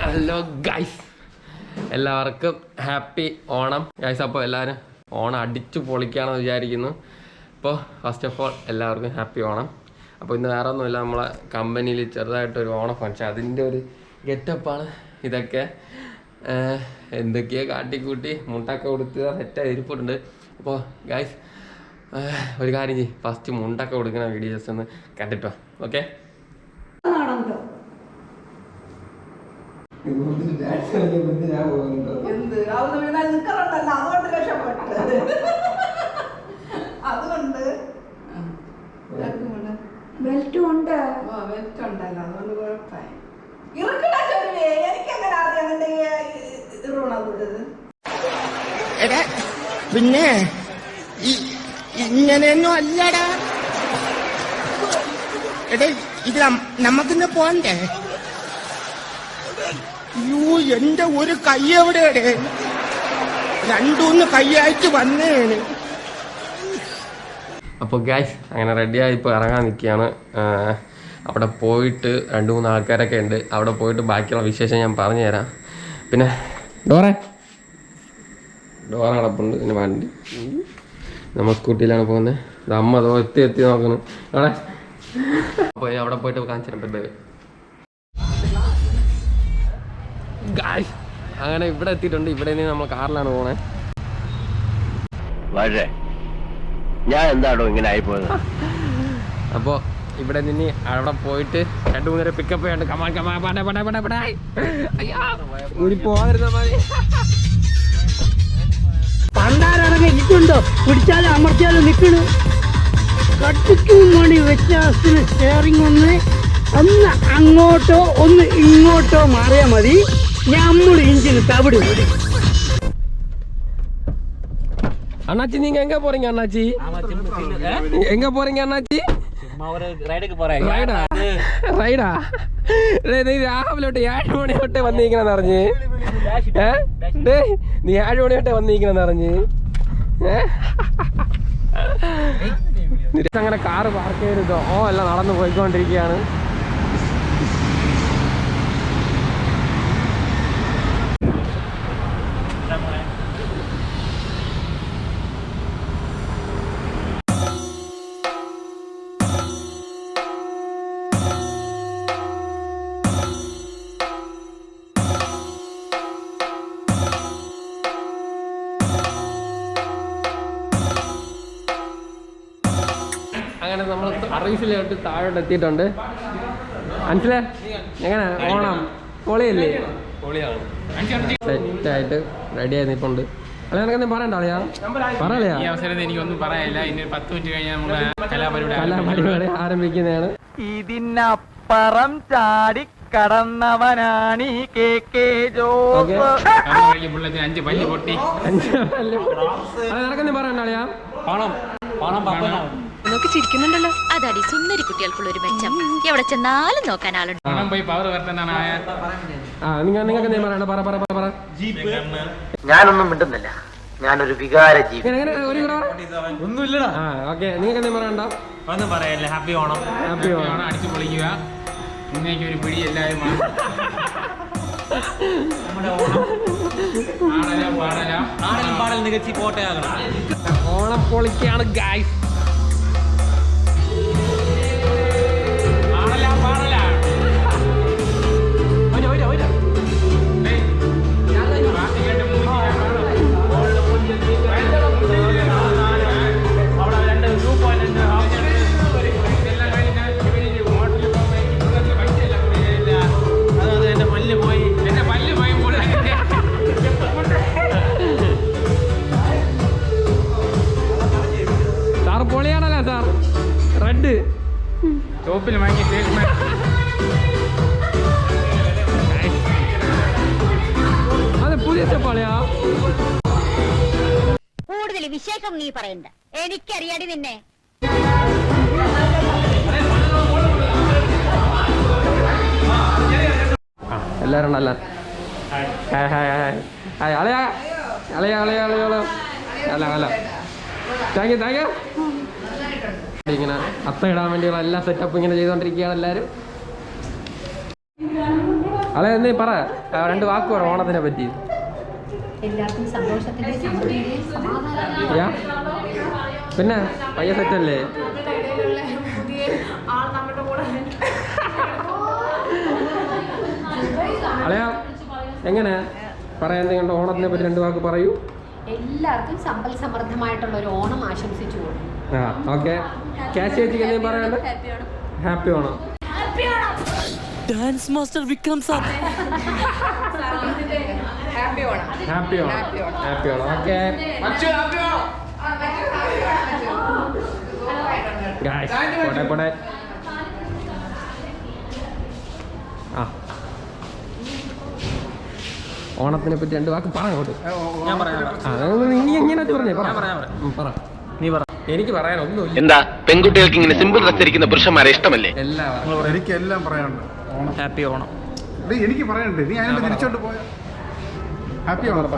Hello guys, എല്ലാവർക്കും happy Onam guys. അപ്പോൾ എല്ലാവരും ഓണം അടിച്ചു പൊളിക്കാണെന്ന് വിചാരിക്കുന്നു. അപ്പോൾ ഫസ്റ്റ് ഓഫ് ഓൾ എല്ലാവർക്കും ഹാപ്പി ഓണം. അപ്പോൾ ഇന്ന് വേറെ ഒന്നുമില്ല, നമ്മളെ കമ്പനിയിൽ ചെറുതായിട്ടൊരു ഓണം ഫംഗ്ഷൻ, അതിൻ്റെ ഒരു ഗെറ്റപ്പാണ് ഇതൊക്കെ. എന്തൊക്കെയോ കാട്ടിക്കൂട്ടി മുണ്ടൊക്കെ കൊടുത്ത് സെറ്റായി ഇരിപ്പുണ്ട്. അപ്പോൾ ഗൈസ് ഒരു കാര്യം ചെയ്യും, ഫസ്റ്റ് മുണ്ടൊക്കെ കൊടുക്കുന്ന വീഡിയോ ജസ്റ്റ് ഒന്ന് കണ്ടിട്ടോ. ഓക്കെ, പിന്നെ ഇങ്ങനെയൊന്നും അല്ലടാ. എടേ ഇത് നമുക്കിന്ന് പോണ്ടേ? യൂ, എന്റെ ഒരു കൈ എവിടെയാണ്? രണ്ടൂന്ന് കൈയായിട്ട് വന്നേന്. അപ്പോൾ ഗൈസ് അങ്ങനെ റെഡിയായി ഇപ്പോൾ ഇറങ്ങാൻ നിൽക്കുകയാണ്. അവിടെ പോയിട്ട് 2-3 ആൾക്കാരൊക്കെ ഉണ്ട്. അവിടെ പോയിട്ട് ബാക്കിയുള്ള വിശേഷം ഞാൻ പറഞ്ഞു തരാം. പിന്നെ ഡോറ കിടപ്പുണ്ട്. പിന്നെ വണ്ടി നമ്മൾ സ്കൂട്ടിയിലാണ് പോകുന്നത്. ഇത് അമ്മ അതോ എത്തി നോക്കുന്നു അവിടെ. അപ്പോൾ അവിടെ പോയിട്ട് കാണിച്ചു തരാം. ബൈ. ഗൈസ് അങ്ങനെ ഇവിടെ എത്തിയിട്ടുണ്ട്. ഇവിടെ നിന്ന് നമ്മൾ കാറിലാണ് പോണേ. ഞാൻ എന്താണോ ഇങ്ങനെ ആയിപ്പോയത്. അപ്പോൾ ഇവിടെ നിന്ന് അവിടെ പോയിട്ട് 2-3 പിക്കപ്പ് ചെയ്യണ്ട്. ഊരി പോകാതിരുന്ന മതി. പണ്ടാരടങ്ങി നിൽക്കുന്നുണ്ടോ? പിടിച്ചാലും അമർത്തിയാലും നിൽക്കണ്. കട്ടിക്കും മണി വ്യത്യാസത്തിന് സ്റ്റെയറിംഗ് ഒന്ന് അങ്ങോട്ടോ ഒന്ന് ഇങ്ങോട്ടോ മാറിയാൽ മതി. നമ്മൾ ഇഞ്ചിന് തവിട് കൂടി. அண்ணாச்சி நீங்க எங்க போறீங்க அண்ணாச்சி? எங்க போறீங்க அண்ணாச்சி? റൈഡാ? നീ രാവിലെ തൊട്ട് 7 മണി തൊട്ട് വന്നിരിക്കണെന്ന് അറിഞ്ഞ്. നീ 7 മണി തൊട്ട് വന്നിരിക്കണെന്ന് അറിഞ്ഞ്. അങ്ങനെ കാറ് പാർക്ക് ചെയ്തോ എല്ലാം നടന്നു പോയിക്കൊണ്ടിരിക്കുകയാണ്. അങ്ങനെ നമ്മൾ അറിയിച്ചിലോട്ട് താഴോട്ട് എത്തിയിട്ടുണ്ട്. മനസ്സിലേ എങ്ങനെ ഓണം പൊളിയല്ലേ? സെറ്റായിട്ട് റെഡിയായി നിൽപ്പുണ്ട്. അല്ലെ നിനക്കെന്തും പറയണ്ട അളിയാ? പറയലേ? ഈ അവസരത്തിൽ എനിക്കൊന്നും പറയാനില്ല. ഇനി 10 മിനിറ്റ് കഴിഞ്ഞാൽ നമ്മളെ കലാപരിപാടി ആരംഭിക്കുന്നതാണ്. ഇതിനപ്പുറം ചാടി കടന്നവനാണ് ഈ KK ജോസ്. 5 പല്ല് പൊട്ടി. നിനക്കെന്തും പറയണ്ട അളിയാ? നോക്കി ചിരിക്കുന്നുണ്ടല്ലോ. അതാടി സുന്ദരി കുട്ടികൾക്കുള്ള ഒരു മെച്ചം. എവിടെ ചെന്നാലും നോക്കാൻ ആളുണ്ട്. പോയി പവർ വരുത്താനാണ്. നിങ്ങൾക്ക് എന്തെങ്കിലും പറയണ്ട? പറ. ഞാനൊന്നും മിണ്ടുന്നില്ല. ഞാനൊരു വികാര ജീവി. ഒന്നുമില്ലടാ. ഓക്കെ, നിങ്ങൾക്ക് എന്തെങ്കിലും പറയണ്ട? ഒന്നും പറയല്ല. ഹാപ്പി ഓണം. ഹാപ്പി ഓണം. അടിച്ചു പൊളിക്കുക. ഇന്നേക്ക് ഒരു പിടി എല്ലാവരും പാടൽ നികത്തി പോട്ടയാകണം. ഓണം പൊളിക്കാണ് ഗൈസ്. പൊളിയാണല്ലോ സാർ. റെഡ് ടോപ്പിൽ വാങ്ങി അത് പുതിയ സ്റ്റെപ്പാളിയാ. കൂടുതൽ വിശേഷം നീ പറയണ്ട, എനിക്കറിയാടി നിന്നെ. എല്ലാരും നല്ല അളയാ അല്ല താങ്ക് യു. ഇങ്ങനെ അത്ത ഇടാൻ വേണ്ടിയുള്ള എല്ലാ സെറ്റപ്പ് ഇങ്ങനെ ചെയ്തുകൊണ്ടിരിക്കുകയാണ് എല്ലാവരും. അല്ലെ എന്നീ പറ, 2 വാക്ക് പറ ഓണത്തിനെ പറ്റി. എല്ലാവർക്കും സന്തോഷത്തിന്റെ സമൃദ്ധിയുടെയും സമാധാനം. പിന്നെ പയ്യ സെറ്റല്ലേ? അളയാ എങ്ങനെ പറയാൻ നിങ്ങളുടെ ഓണത്തിനെ പറ്റി 2 വാക്ക് പറയൂ. എല്ലാവർക്കും സമ്പൽ സമൃദ്ധമായിട്ടുള്ള ഒരു ഓണം ആശംസിച്ചു കൊടുക്കും. ആ ഓക്കെ. ക്യാഷ് ചേച്ചിക്ക് എന്തെങ്കിലും പറയാനുണ്ട്? Happy Onam. Dance master Vikram sir. Happy Onam. Happy Onam. Okay guys, പോട്ടെ. ആ ഓണത്തിനെ പറ്റി 2 വാക്ക് പറയങ്ങോട്ട്. നീ എങ്ങനെ പറഞ്ഞേ? പറ. നീ പറ. എനിക്ക് പറയാനൊന്നുമില്ല. എന്താ പെൺകുട്ടികൾക്ക് ഇങ്ങനെ സിമ്പിൾ ഡ്രസ് ധരിക്കുന്ന പുരുഷന്മാരെ ഇഷ്ടമല്ലേ? എനിക്ക് എല്ലാം പറയാനുണ്ട്. ഹാപ്പി ഓണം. എനിക്ക് പറയാനുണ്ട്. നീ അതിനെ തിരിച്ചോണ്ട് പോയ ഹാപ്പി ഓണം.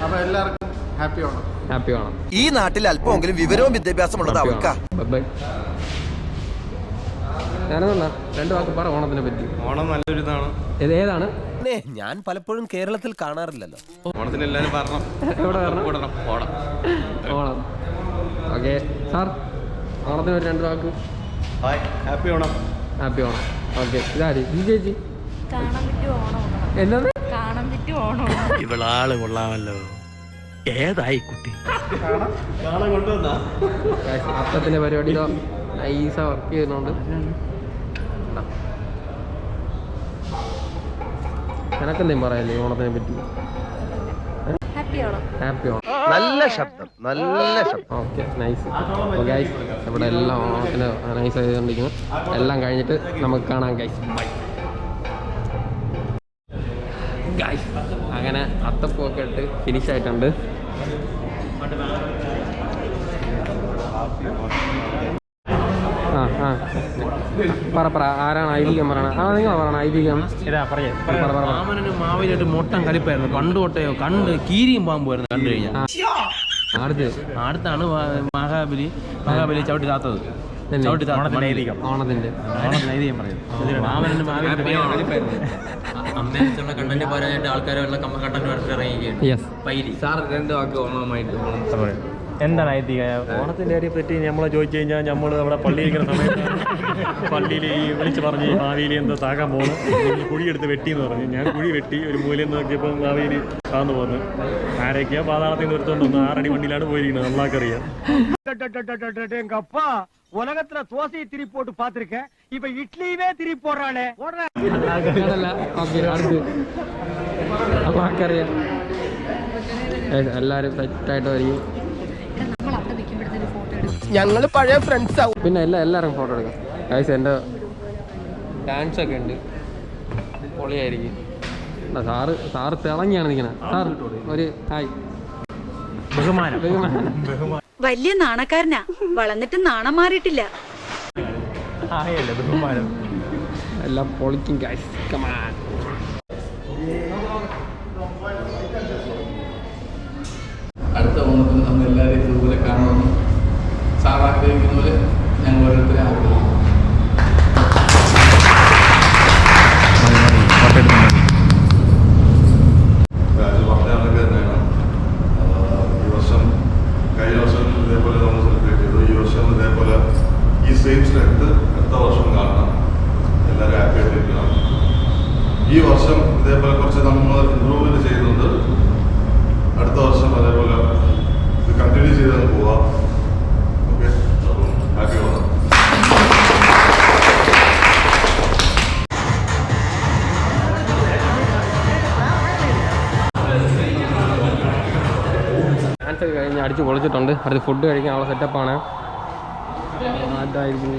അപ്പൊ എല്ലാവർക്കും ഹാപ്പി ഓണം. ഹാപ്പി ഓണം. ഈ നാട്ടിൽ അല്പമെങ്കിലും വിവരവും വിദ്യാഭ്യാസം ഉള്ളത് അവർക്കാ. ഞാനെന്നാ 2 വാക്ക് പറ ഓണത്തിനെ പറ്റി. ഓണം നല്ലൊരു ഇതാണ്. ഏതാണ്? ഞാൻ പലപ്പോഴും കേരളത്തിൽ കാണാറില്ലല്ലോ. ഓണത്തിന് എല്ലാവരും പറഞ്ഞു എവിടെ വരണം? ഓണം. ഓക്കെ സാർ, ഓണത്തിന് ഒരു 2 വാക്ക്. Happy Onam. Happy Onam. Okay. ഇതാര്? ഈ ചേച്ചി എന്നത്? ഇവളാള് കൊള്ളാമല്ലോ. ഏതായി കുട്ടി? അത്തത്തിന്റെ പരിപാടിയിലോ നൈസ വർക്ക് ചെയ്യുന്നുണ്ട്. എനക്കെന്തേലും പറയല്ലേ ഓണത്തിനെ പറ്റി? ഹാപ്പി ഓണം. നല്ല ശബ്ദം, നല്ല ശബ്ദം. Okay nice. ഗൈസ്, ഇവിടെ എല്ലാം ഓണത്തിന് നൈസ് ചെയ്തുകൊണ്ടിരിക്കുന്നു. എല്ലാം കഴിഞ്ഞിട്ട് നമുക്ക് കാണാം ഗൈസ്. Bye guys. അങ്ങനെ അത്തപ്പൂക്കെ ഇട്ട് ഫിനിഷ് ആയിട്ടുണ്ട്. പറ ആരാണ് ഐതിഹ്യം പറയണ? നിങ്ങൾ പറയണ ഐതിഹ്യം. മാമനും മാവിനായിട്ട് മൊട്ടം കളിപ്പായിരുന്നു പണ്ട് തൊട്ടയോ. കണ്ട് കീരിയും പാമ്പുമായിരുന്നു കണ്ടു കഴിഞ്ഞാൽ. അടുത്താണ് മഹാബലി ചവിട്ടി താത്തത്. ഓണത്തിന്റെ ഐതിഹ്യം പറയുന്നത് മാമനും മാവിനായിട്ട് കണ്ടന്റ് പറയാനായിട്ട് ആൾക്കാരെല്ലാം കണ്ടന്റ് ഇറങ്ങിയിരിക്കുകയാണ്. സാർ 2 വാക്ക് ഓണമായിട്ട് എന്താണ് ഐതിഹ്യം? ഓണത്തിൻ്റെ കാര്യം പറ്റി നമ്മളെ ചോദിച്ചു കഴിഞ്ഞാൽ നമ്മൾ അവിടെ പള്ളിയിരിക്കുന്ന സമയത്ത് പള്ളിയിൽ ഈ വിളിച്ച് പറഞ്ഞ് ഭാവിയിൽ എന്താ താക്കാൻ പോകുന്നു, കുഴിയെടുത്ത് വെട്ടിയെന്ന് പറഞ്ഞു. ഞാൻ കുഴി വെട്ടി ഒരു മൂലയിൽ നോക്കിയപ്പോൾ ഭാവിയിൽ താന്നു പോകുന്നു. ആരൊക്കെയാ പാതാളത്തിൽ നിന്ന് എടുത്തോണ്ട് വന്നു. 6 അടി വണ്ടിയിലാണ് പോയിരിക്കുന്നത്. അള്ളാഹ്ക്കറിയാം. எங்க அப்பா உலகத்துல தோசையை திருப்பி போட்டு பாத்திருக்கேன். இப்ப இட்லியுமே திருப்பி போடுறானே. എല്ലാരും സെറ്റായിട്ട് വരും. നമ്മൾ അവിടെ നിൽക്കുമ്പോഴത്തേന് ഫോട്ടോ എടുക്കും. ഞങ്ങള് പഴയ ഫ്രണ്ട്സ് ആവും. പിന്നെ എല്ലാവരും ഫോട്ടോ എടുക്കാം ഗൈസ്. എൻ്റെ ഡാൻസൊക്കെ ഉണ്ട്, പൊളിയായിരിക്കും. സാറ് തിളങ്ങിയാണ് നിൽക്കുന്നത്. സാർ ഒരു ഹായ്. ബഹുമാനം. വലിയ നാണക്കാരനാ, വളർന്നിട്ട് നാണം മാറിയിട്ടില്ല. ബഹുമാനം. എല്ലാം പൊളിക്കും ഗൈസ്. കമാൻ. അടുത്ത ഓണത്തിന് നമ്മൾ എല്ലാവരെയും ഇതുപോലെ കാണുമെന്ന് സാർ ആഗ്രഹിക്കുന്ന പോലെ ഞങ്ങൾ ഓരോരുത്തരെ ആഗ്രഹിക്കുന്നു. ഈ വർഷം കഴിഞ്ഞ വർഷം ഇതേപോലെ നമ്മൾ സെലിബ്രേറ്റ് ചെയ്തു. ഈ വർഷം ഇതേപോലെ ഈ സെയിം സ്ട്രെങ്ത് അടുത്ത വർഷം കാണണം. എല്ലാവരും ഹാപ്പി ആയിട്ടിരിക്കണം. ഈ വർഷം ഇതേപോലെ കുറച്ച് നമ്മൾ ഇമ്പ്രൂവ്മെന്റ് ചെയ്യുന്നുണ്ട്. അടുത്ത വർഷം അതേപോലെ ഇത് കണ്ടിന്യൂ ചെയ്ത് പോവാം. Okay, happy Onam. ഡാൻസ് ഒക്കെ കഴിഞ്ഞ് അടിച്ച് പൊളിച്ചിട്ടുണ്ട്. അടുത്ത് ഫുഡ് കഴിക്കാനുള്ള സെറ്റപ്പാണ്. അതായിരിക്കും.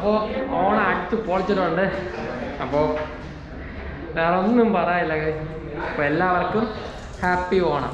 അപ്പോൾ ഓണം അടിച്ച് പൊളിച്ചിട്ടുണ്ട്. അപ്പോൾ വേറെ ഒന്നും പറയാനില്ല. അപ്പോൾ എല്ലാവർക്കും ഹാപ്പി ഓണം.